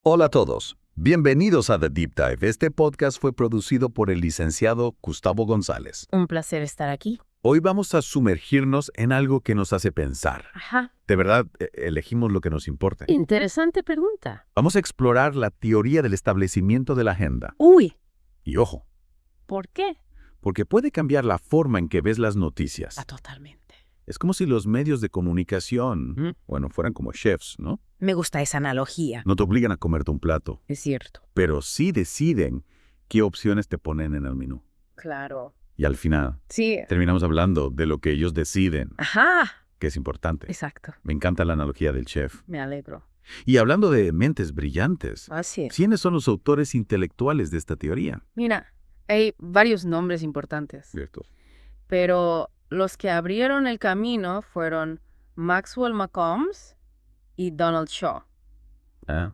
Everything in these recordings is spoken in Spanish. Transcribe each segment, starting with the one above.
Hola a todos. Bienvenidos a The Deep Dive. Este podcast fue producido por el licenciado Gustavo González. Un placer estar aquí. Hoy vamos a sumergirnos en algo que nos hace pensar. Ajá. De verdad, elegimos lo que nos importa. Interesante pregunta. Vamos a explorar la teoría del establecimiento de la agenda. Uy, Y ojo, ¿por qué? porque puede cambiar la forma en que ves las noticias. Totalmente. Es como si los medios de comunicación, fueran como chefs, ¿no? Me gusta esa analogía. No te obligan a comerte un plato, Es cierto. pero sí deciden qué opciones te ponen en el menú. Claro. Y al final, Sí. terminamos hablando de lo que ellos deciden, Ajá. que es importante. Exacto. Me encanta la analogía del chef. Me alegro. Y hablando de mentes brillantes, Así es. ¿quiénes son los autores intelectuales de esta teoría? Mira, hay varios nombres importantes, Cierto. pero los que abrieron el camino fueron Maxwell Malcolms y Donald Shaw.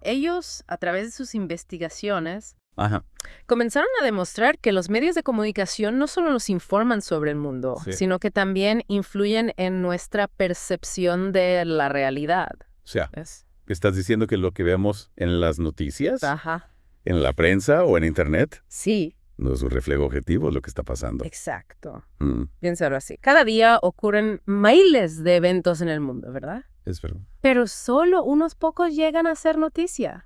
Ellos, a través de sus investigaciones, Ajá. comenzaron a demostrar que los medios de comunicación no solo nos informan sobre el mundo, Sí. sino que también influyen en nuestra percepción de la realidad. O sea, ¿Ves? ¿estás diciendo que lo que vemos en las noticias, Ajá. en la prensa o en Internet, Sí, no es un reflejo objetivo de lo que está pasando? exacto. Mm, Piénsalo así. Cada día ocurren miles de eventos en el mundo, ¿verdad? es verdad. Pero solo unos pocos llegan a ser noticia.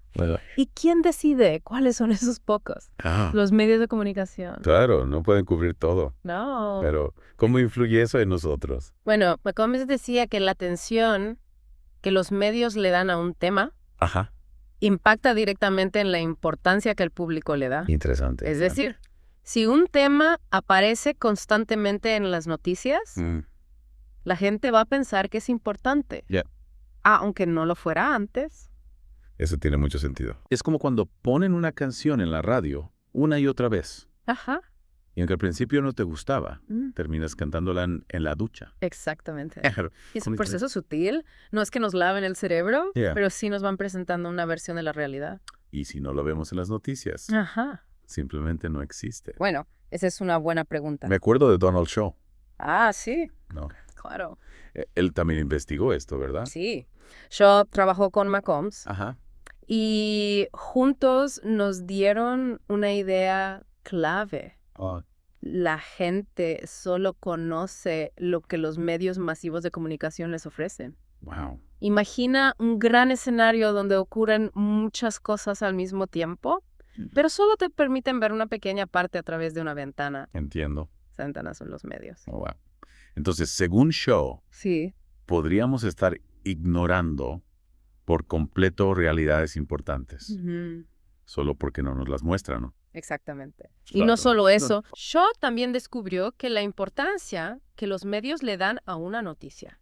¿Y quién decide cuáles son esos pocos? Los medios de comunicación. Claro, no pueden cubrir todo. No. Pero, ¿cómo influye eso en nosotros? Bueno, Malcolm decía que la atención que los medios le dan a un tema Ajá. impacta directamente en la importancia que el público le da. Interesante. Es decir, si un tema aparece constantemente en las noticias, la gente va a pensar que es importante. Ya. Aunque no lo fuera antes. Eso tiene mucho sentido. Es como cuando ponen una canción en la radio una y otra vez. Ajá. Y aunque al principio no te gustaba, terminas cantándola en la ducha. Exactamente. Claro. Es un proceso sutil. No es que nos laven el cerebro, Yeah. pero sí nos van presentando una versión de la realidad. Y si no lo vemos en las noticias, Ajá. simplemente no existe. Bueno, esa es una buena pregunta. Me acuerdo de Donald Shaw. Sí. No. Claro. Él también investigó esto, ¿verdad? Sí. Shaw trabajó con Malcolms Ajá. y juntos nos dieron una idea clave. La gente solo conoce lo que los medios masivos de comunicación les ofrecen. Wow. Imagina un gran escenario donde ocurren muchas cosas al mismo tiempo, pero solo te permiten ver una pequeña parte a través de una ventana. Entiendo. Esa ventana son los medios. Oh, wow. Entonces, según Shaw, Sí. podríamos estar ignorando por completo realidades importantes, Ujú. solo porque no nos las muestran, ¿no? Exactamente. Y Claro. no solo eso, Shaw también descubrió que la importancia que los medios le dan a una noticia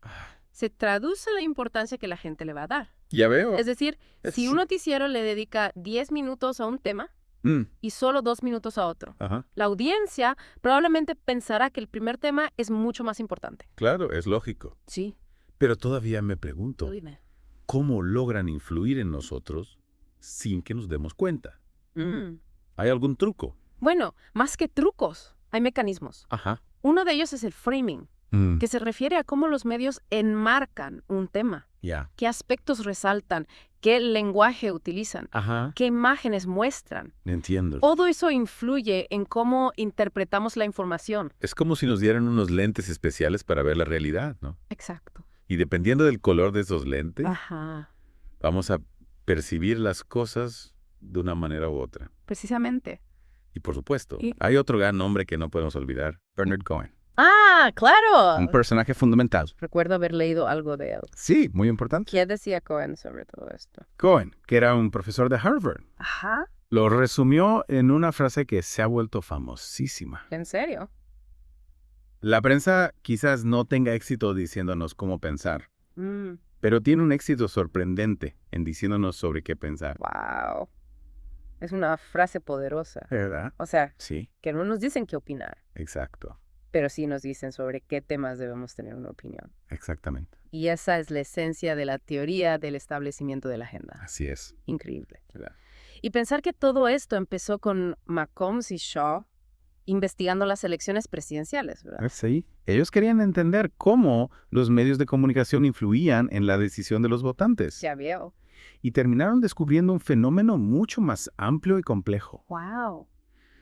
se traduce en la importancia que la gente le va a dar. Ya veo. Es decir, si un noticiero le dedica 10 minutos a un tema y solo 2 minutos a otro, Ajá. la audiencia probablemente pensará que el primer tema es mucho más importante. Claro, es lógico. Sí. Pero todavía me pregunto, Dime. ¿cómo logran influir en nosotros sin que nos demos cuenta? ¿Hay algún truco? Bueno, más que trucos, hay mecanismos. Ajá. Uno de ellos es el framing, que se refiere a cómo los medios enmarcan un tema. Ya. ¿Qué aspectos resaltan? ¿Qué lenguaje utilizan? Ajá. ¿Qué imágenes muestran? Entiendo. Todo eso influye en cómo interpretamos la información. Es como si nos dieran unos lentes especiales para ver la realidad, ¿no? Exacto. Y dependiendo del color de esos lentes, Ajá. vamos a percibir las cosas de una manera u otra. Precisamente. Y por supuesto, Y- hay otro gran nombre que no podemos olvidar, Bernard Cohen. Claro. Un personaje fundamental. Recuerdo haber leído algo de él. Sí, muy importante. ¿Qué decía Cohen sobre todo esto? Cohen, que era un profesor de Harvard, Ajá. lo resumió en una frase que se ha vuelto famosísima. ¿En serio? La prensa quizás no tenga éxito diciéndonos cómo pensar, pero tiene un éxito sorprendente en diciéndonos sobre qué pensar. Wow. Es una frase poderosa. ¿Verdad? O sea, Sí, que no nos dicen qué opinar, exacto, pero sí nos dicen sobre qué temas debemos tener una opinión. exactamente. Y esa es la esencia de la teoría del establecimiento de la agenda. Así es. Increíble. ¿Verdad? Y pensar que todo esto empezó con Malcolms y Shaw investigando las elecciones presidenciales, ¿verdad? Sí. Ellos querían entender cómo los medios de comunicación influían en la decisión de los votantes. Ya veo. y terminaron descubriendo un fenómeno mucho más amplio y complejo. ¡Wow!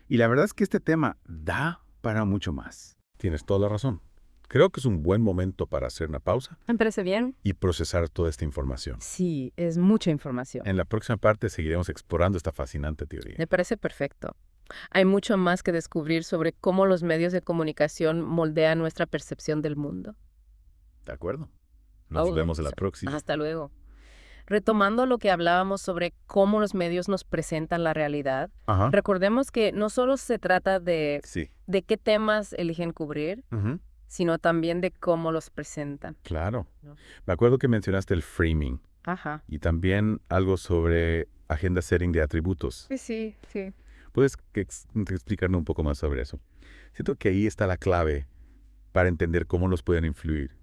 Y la verdad es que este tema da para mucho más. Tienes toda la razón. Creo que es un buen momento para hacer una pausa ¿Me parece bien? y procesar toda esta información. Sí, es mucha información. En la próxima parte seguiremos explorando esta fascinante teoría. Me parece perfecto. Hay mucho más que descubrir sobre cómo los medios de comunicación moldean nuestra percepción del mundo. ¿De acuerdo? Nos vemos en la próxima. Hasta luego. Retomando lo que hablábamos sobre cómo los medios nos presentan la realidad, recordemos que no solo se trata de qué temas eligen cubrir, sino también de cómo los presentan. Claro. Me acuerdo que mencionaste el framing. Ajá. Y también algo sobre agenda setting de atributos. Sí. ¿Puedes explicarme un poco más sobre eso? Siento que ahí está la clave para entender cómo nos pueden influir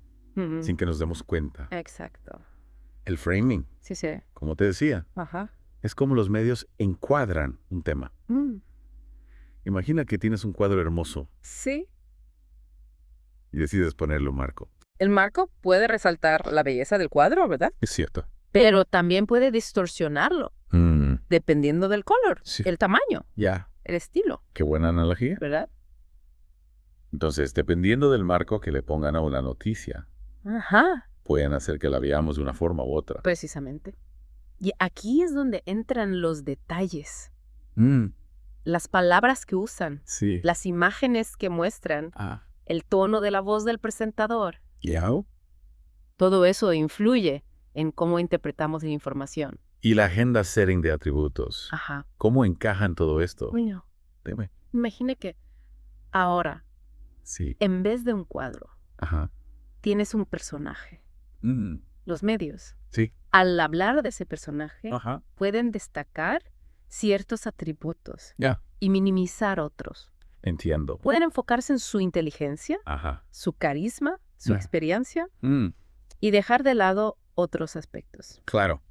sin que nos demos cuenta. Exacto. El framing, Sí. como te decía, es como los medios encuadran un tema. Imagina que tienes un cuadro hermoso. Sí. Y decides ponerle un marco. El marco puede resaltar la belleza del cuadro, ¿verdad? Es cierto. Pero también puede distorsionarlo, dependiendo del color, el tamaño, el estilo. Qué buena analogía. ¿Verdad? Entonces, dependiendo del marco que le pongan a una noticia, pueden hacer que la veamos de una forma u otra. Precisamente. Y aquí es donde entran los detalles. Las palabras que usan, las imágenes que muestran, el tono de la voz del presentador. Todo eso influye en cómo interpretamos la información. Y la agenda setting de atributos. ¿Cómo encajan todo esto? Bueno, Dime. imagine que ahora, en vez de un cuadro, tienes un personaje. Los medios, al hablar de ese personaje, pueden destacar ciertos atributos y minimizar otros. Entiendo. Pueden enfocarse en su inteligencia, su carisma, su experiencia, y dejar de lado otros aspectos. Claro.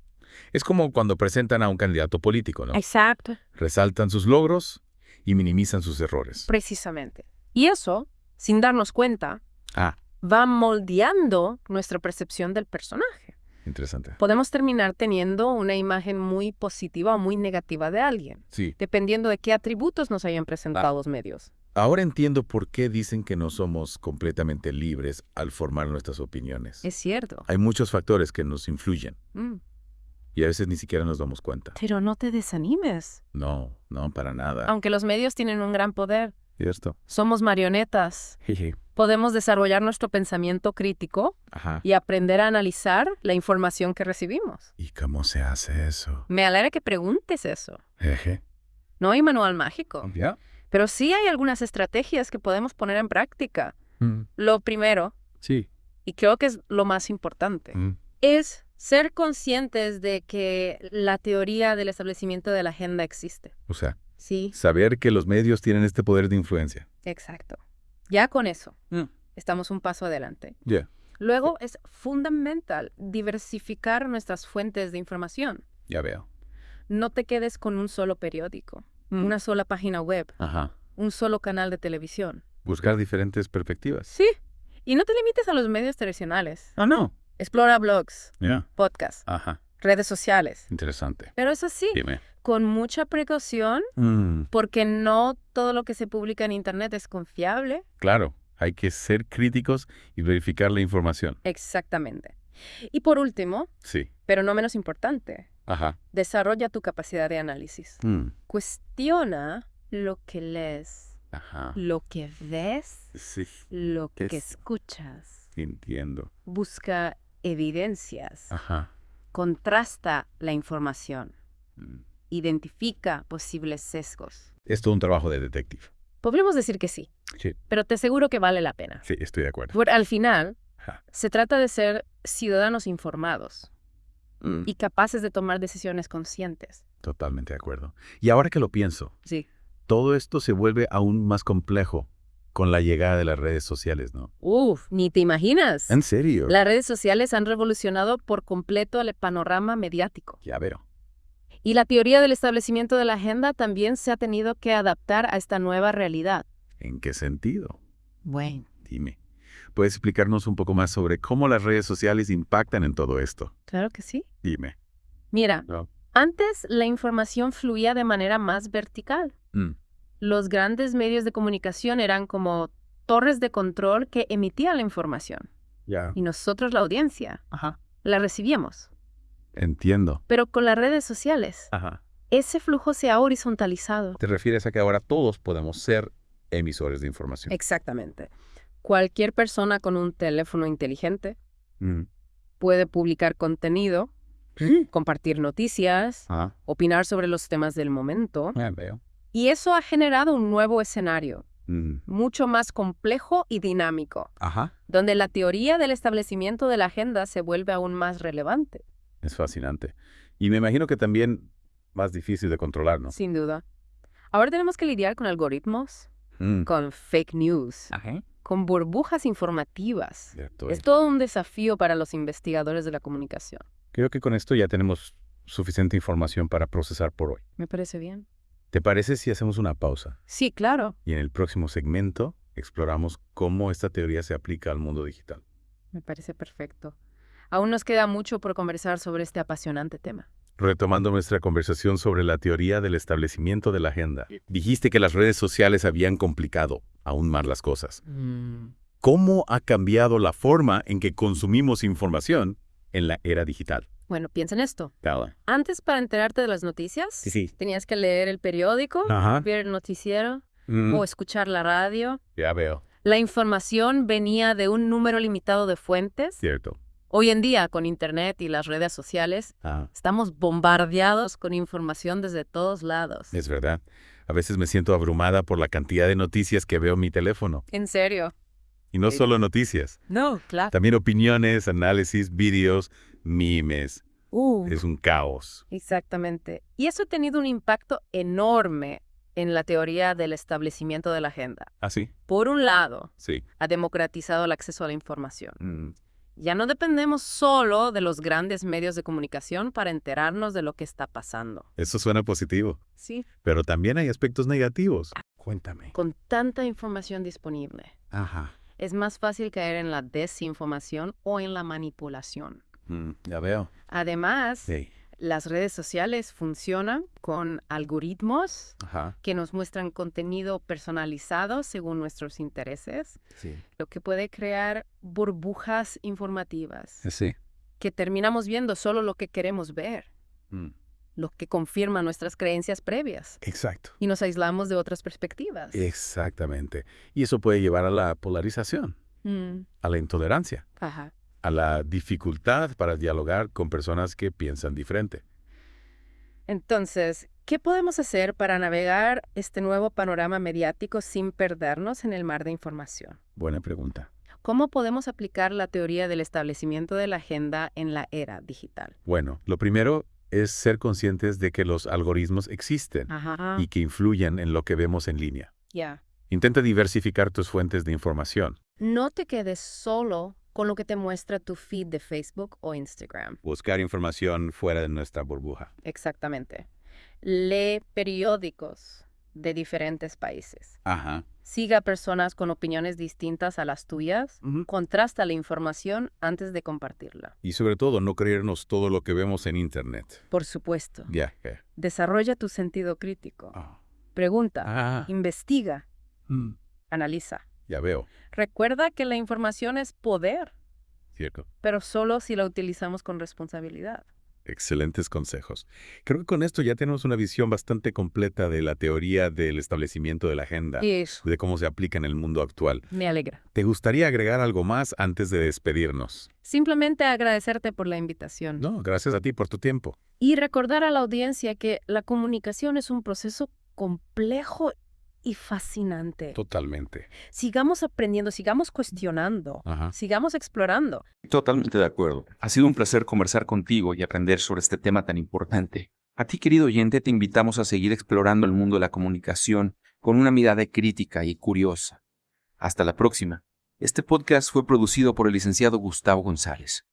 Es como cuando presentan a un candidato político, ¿no? Exacto. Resaltan sus logros y minimizan sus errores. Precisamente. Y eso, sin darnos cuenta, va moldeando nuestra percepción del personaje. Interesante. Podemos terminar teniendo una imagen muy positiva o muy negativa de alguien, dependiendo de qué atributos nos hayan presentado los medios. Ahora entiendo por qué dicen que no somos completamente libres al formar nuestras opiniones. Es cierto. Hay muchos factores que nos influyen. Y a veces ni siquiera nos damos cuenta. Pero no te desanimes. No, para nada. Aunque los medios tienen un gran poder. ¿Cierto? Somos marionetas. Podemos desarrollar nuestro pensamiento crítico y aprender a analizar la información que recibimos. ¿Y cómo se hace eso? Me alegra que preguntes eso. No hay manual mágico. Pero sí hay algunas estrategias que podemos poner en práctica. Lo primero, y creo que es lo más importante, es ser conscientes de que la teoría del establecimiento de la agenda existe. O sea, saber que los medios tienen este poder de influencia. Exacto. Ya con eso, estamos un paso adelante. Luego es fundamental diversificar nuestras fuentes de información. Ya veo. No te quedes con un solo periódico, una sola página web, un solo canal de televisión. Buscar diferentes perspectivas. Sí. Y no te limites a los medios tradicionales. No. Explora blogs, podcasts, redes sociales. Interesante. Pero eso sí, Dime. Con mucha precaución, porque no todo lo que se publica en Internet es confiable. Claro, hay que ser críticos y verificar la información. Exactamente. Y por último, pero no menos importante, desarrolla tu capacidad de análisis. Cuestiona lo que lees, lo que ves, lo que escuchas. Entiendo. Busca evidencias. Contrasta la información. Identifica posibles sesgos. Es todo un trabajo de detective. Podríamos decir que sí. Pero te aseguro que vale la pena. Sí, estoy de acuerdo. Al final, se trata de ser ciudadanos informados y capaces de tomar decisiones conscientes. Totalmente de acuerdo. Y ahora que lo pienso, todo esto se vuelve aún más complejo con la llegada de las redes sociales, ¿no? Ni te imaginas. ¿En serio? Las redes sociales han revolucionado por completo el panorama mediático. Ya veo. Y la teoría del establecimiento de la agenda también se ha tenido que adaptar a esta nueva realidad. ¿En qué sentido? Bueno. Dime. ¿Puedes explicarnos un poco más sobre cómo las redes sociales impactan en todo esto? Claro que sí. Dime. Mira, No. antes la información fluía de manera más vertical. Los grandes medios de comunicación eran como torres de control que emitían la información. Ya. Y nosotros, la audiencia, la recibíamos. Entiendo. Pero con las redes sociales, ese flujo se ha horizontalizado. ¿Te refieres a que ahora todos podemos ser emisores de información? Exactamente. Cualquier persona con un teléfono inteligente Mm. puede publicar contenido, compartir noticias, opinar sobre los temas del momento. Veo. Y eso ha generado un nuevo escenario, mucho más complejo y dinámico, donde la teoría del establecimiento de la agenda se vuelve aún más relevante. Es fascinante. Y me imagino que también más difícil de controlar, ¿no? Sin duda. Ahora tenemos que lidiar con algoritmos, con fake news, con burbujas informativas. Cierto. Es todo un desafío para los investigadores de la comunicación. Creo que con esto ya tenemos suficiente información para procesar por hoy. Me parece bien. ¿Te parece si hacemos una pausa? Sí, claro. Y en el próximo segmento exploramos cómo esta teoría se aplica al mundo digital. Me parece perfecto. Aún nos queda mucho por conversar sobre este apasionante tema. Retomando nuestra conversación sobre la teoría del establecimiento de la agenda, dijiste que las redes sociales habían complicado aún más las cosas. ¿Cómo ha cambiado la forma en que consumimos información en la era digital? Bueno, piensa en esto. Dale. Antes, para enterarte de las noticias, Sí. tenías que leer el periódico, ver el noticiero o escuchar la radio. Ya veo. La información venía de un número limitado de fuentes. Cierto. Hoy en día, con Internet y las redes sociales, estamos bombardeados con información desde todos lados. Es verdad. A veces me siento abrumada por la cantidad de noticias que veo en mi teléfono. ¿En serio? Y no solo noticias. No, claro. También opiniones, análisis, vídeos, memes. Es un caos. Exactamente. Y eso ha tenido un impacto enorme en la teoría del establecimiento de la agenda. ¿Ah, sí? Por un lado, Sí. ha democratizado el acceso a la información. Ya no dependemos solo de los grandes medios de comunicación para enterarnos de lo que está pasando. Eso suena positivo. Sí. Pero también hay aspectos negativos. Cuéntame. Con tanta información disponible, es más fácil caer en la desinformación o en la manipulación. Ya veo. Además, Sí. las redes sociales funcionan con algoritmos que nos muestran contenido personalizado según nuestros intereses, lo que puede crear burbujas informativas, Sí. que terminamos viendo solo lo que queremos ver, lo que confirma nuestras creencias previas, Exacto. y nos aislamos de otras perspectivas. Exactamente. Y eso puede llevar a la polarización, a la intolerancia, a la dificultad para dialogar con personas que piensan diferente. Entonces, ¿qué podemos hacer para navegar este nuevo panorama mediático sin perdernos en el mar de información? Buena pregunta. ¿Cómo podemos aplicar la teoría del establecimiento de la agenda en la era digital? Bueno, lo primero es ser conscientes de que los algoritmos existen y que influyen en lo que vemos en línea. Intenta diversificar tus fuentes de información. No te quedes solo con lo que te muestra tu feed de Facebook o Instagram. Buscar información fuera de nuestra burbuja. Exactamente. Lee periódicos de diferentes países. Siga a personas con opiniones distintas a las tuyas. Contrasta la información antes de compartirla. Y sobre todo, no creernos todo lo que vemos en Internet. Por supuesto. Ya. Desarrolla tu sentido crítico. Pregunta, investiga, analiza. Ya veo. Recuerda que la información es poder, Cierto. pero solo si la utilizamos con responsabilidad. Excelentes consejos. Creo que con esto ya tenemos una visión bastante completa de la teoría del establecimiento de la agenda, de cómo se aplica en el mundo actual. Me alegra. ¿Te gustaría agregar algo más antes de despedirnos? Simplemente agradecerte por la invitación. No, gracias a ti por tu tiempo. Y recordar a la audiencia que la comunicación es un proceso complejo y fascinante. Totalmente. Sigamos aprendiendo, sigamos cuestionando, sigamos explorando. Totalmente de acuerdo. Ha sido un placer conversar contigo y aprender sobre este tema tan importante. A ti, querido oyente, te invitamos a seguir explorando el mundo de la comunicación con una mirada crítica y curiosa. Hasta la próxima. Este podcast fue producido por el licenciado Gustavo González.